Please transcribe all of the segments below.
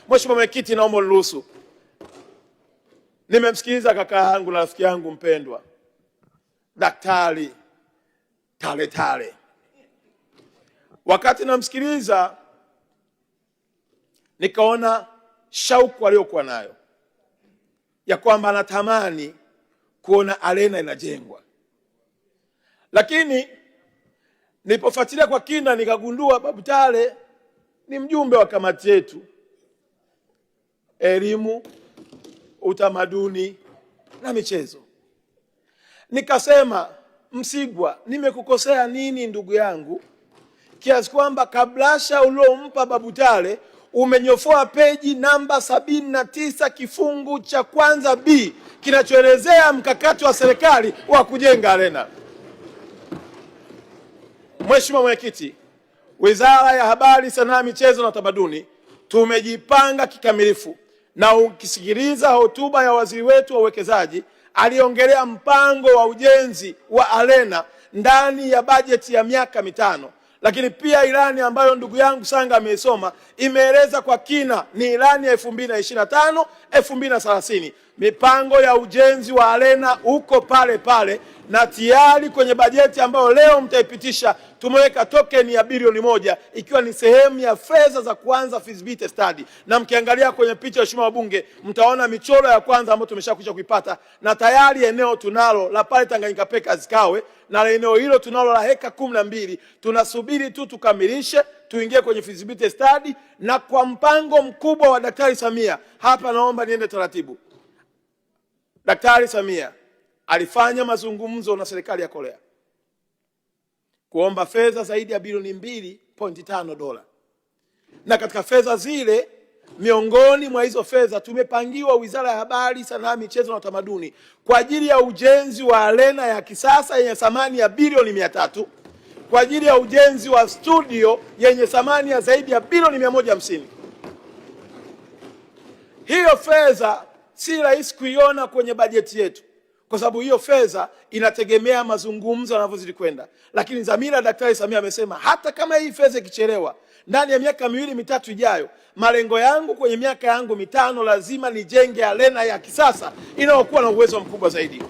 Mheshimiwa Mwenyekiti, naomba niruhusu. Nimemsikiliza kaka yangu na rafiki yangu mpendwa Daktari Tale. Wakati namsikiliza nikaona shauku aliyokuwa nayo ya kwamba anatamani kuona arena inajengwa, lakini nilipofuatilia kwa kina nikagundua Babu Tale ni mjumbe wa kamati yetu elimu, utamaduni na michezo. Nikasema, Msigwa, nimekukosea nini ndugu yangu kiasi kwamba kablasha uliompa Babu Tale umenyofoa peji namba 79 kifungu cha kwanza B kinachoelezea mkakati wa serikali wa kujenga arena. Mheshimiwa Mwenyekiti, Wizara ya Habari, Sanaa, Michezo na Utamaduni tumejipanga kikamilifu, na ukisikiliza hotuba ya waziri wetu wa uwekezaji aliongelea mpango wa ujenzi wa arena ndani ya bajeti ya miaka 5. Lakini pia ilani ambayo ndugu yangu Sanga ameisoma imeeleza kwa kina ni ilani ya 2025 2030. Mipango ya ujenzi wa arena uko pale pale, na tayari kwenye bajeti ambayo leo mtaipitisha tumeweka token ya bilioni 1 ikiwa ni sehemu ya fedha za kuanza feasibility study. Na mkiangalia kwenye picha ya Mheshimiwa wabunge mtaona michoro ya kwanza ambayo tumeshakwisha kuipata, na tayari eneo tunalo la pale Tanganyika Packers Kawe, na eneo hilo tunalo la heka 12. Tunasubiri tu tukamilishe tuingie kwenye feasibility study, na kwa mpango mkubwa wa Daktari Samia. Hapa naomba niende taratibu. Daktari Samia alifanya mazungumzo na serikali ya Korea kuomba fedha zaidi ya bilioni 2.5 dola, na katika fedha zile, miongoni mwa hizo fedha tumepangiwa Wizara ya Habari, Sanaa, Michezo na Utamaduni kwa ajili ya ujenzi wa arena ya kisasa yenye thamani ya bilioni 300, kwa ajili ya ujenzi wa studio yenye thamani ya zaidi ya bilioni 150. Hiyo fedha si rahisi kuiona kwenye bajeti yetu, kwa sababu hiyo fedha inategemea mazungumzo yanavyozidi kwenda. Lakini dhamira Daktari Samia amesema hata kama hii fedha ikichelewa, ndani ya miaka 2-3 ijayo, malengo yangu kwenye miaka yangu 5 lazima nijenge arena ya kisasa inayokuwa na uwezo mkubwa zaidi.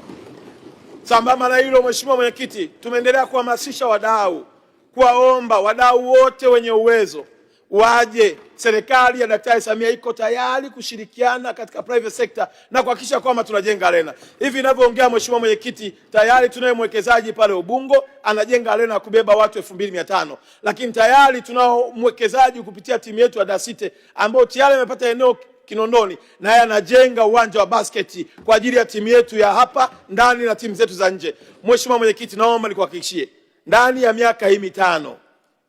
Sambamba na hilo, Mheshimiwa Mwenyekiti, tumeendelea kuhamasisha wadau, kuwaomba wadau wote wenye uwezo waje. Serikali ya Daktari Samia iko tayari kushirikiana katika private sector na kuhakikisha kwamba tunajenga arena. Hivi ninavyoongea, Mheshimiwa Mwenyekiti, tayari tunaye mwekezaji pale Ubungo anajenga arena ya kubeba watu 2500. Lakini tayari tunao mwekezaji kupitia timu yetu ya Dasite ambao tayari amepata eneo Kinondoni, na yeye anajenga uwanja wa basketi kwa ajili ya timu yetu ya hapa ndani na timu zetu za nje. Mheshimiwa Mwenyekiti, naomba nikuhakikishie ndani ya miaka hii 5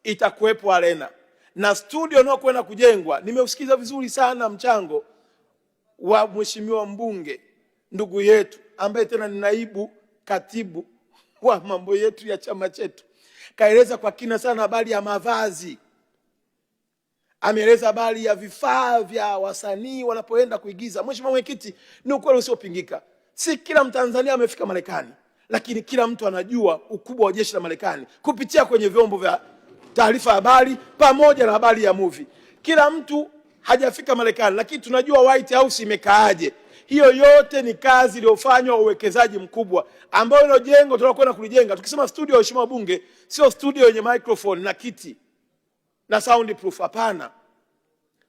itakuwepo arena na studio unaokwenda kujengwa. Nimeusikiza vizuri sana mchango wa Mheshimiwa mbunge ndugu yetu ambaye tena ni naibu katibu wa mambo yetu ya chama chetu. Kaeleza kwa kina sana habari ya mavazi, ameeleza habari ya vifaa vya wasanii wanapoenda kuigiza. Mheshimiwa Mwenyekiti, ni ukweli usiopingika, si kila Mtanzania amefika Marekani, lakini kila mtu anajua ukubwa wa jeshi la Marekani kupitia kwenye vyombo vya taarifa habari pamoja na habari ya movie. Kila mtu hajafika Marekani, lakini tunajua White House imekaaje. Hiyo yote ni kazi iliyofanywa, uwekezaji mkubwa ambao ilo jengo tunakwenda kulijenga. Tukisema studio, Mheshimiwa bunge, sio studio yenye microphone na kiti na soundproof, hapana.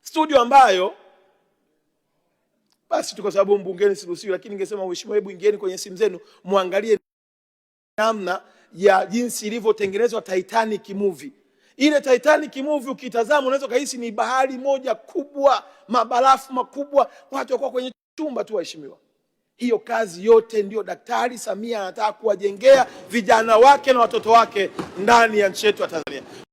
Studio ambayo basi tu kwa sababu mbungeni siruhusiwi, lakini ningesema Mheshimiwa, hebu ingieni kwenye simu zenu muangalie namna ya jinsi ilivyotengenezwa Titanic movie. Ile Titanic movie ukitazama unaweza kuhisi ni bahari moja kubwa, mabarafu makubwa, watu wako kwenye chumba tu. Waheshimiwa, hiyo kazi yote ndio Daktari Samia anataka kuwajengea vijana wake na watoto wake ndani ya nchi yetu ya Tanzania.